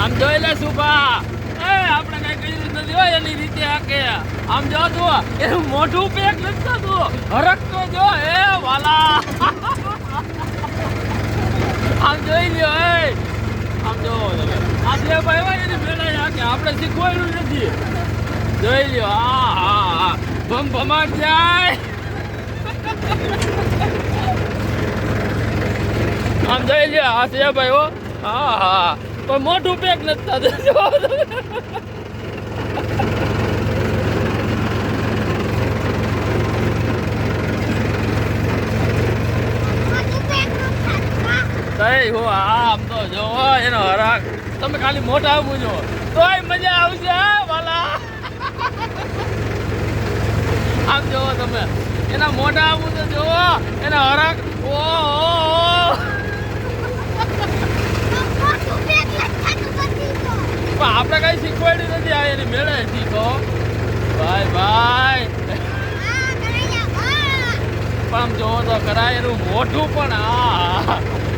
આમ જોઈ લે સુભા એ આપણે કઈ કર્યું નથી હોય એની રીતે આકે આમ જો તું એનું મોઢું પેક નથી થતું હરકતો જો એ વાલા આમ જોઈ લ્યો એ આમ જો તમે આ જે ભાઈ હોય એની મેળાઈ આકે આપણે શીખવાડ્યું નથી જોઈ લ્યો હા હા હા ભમ ભમાટ જાય આમ જોઈ લ્યો આ છે ભાઈ હો હા હા પણ મોઢું પેક નથી થતું જો કઈ હો આમ તો જો એનો હરાક તમે ખાલી મોઢા આવવું જો તોય મજા આવશે વાલા આમ જોવો તમે એના મોઢા આવવું તો જોવો એના હરાક ઓ આપણે કઈ શીખવાડ્યું નથી આ એની મેળે શીખો ભાઈ ભાઈ પણ આમ જોવો તો કરાય એનું મોઢું પણ આ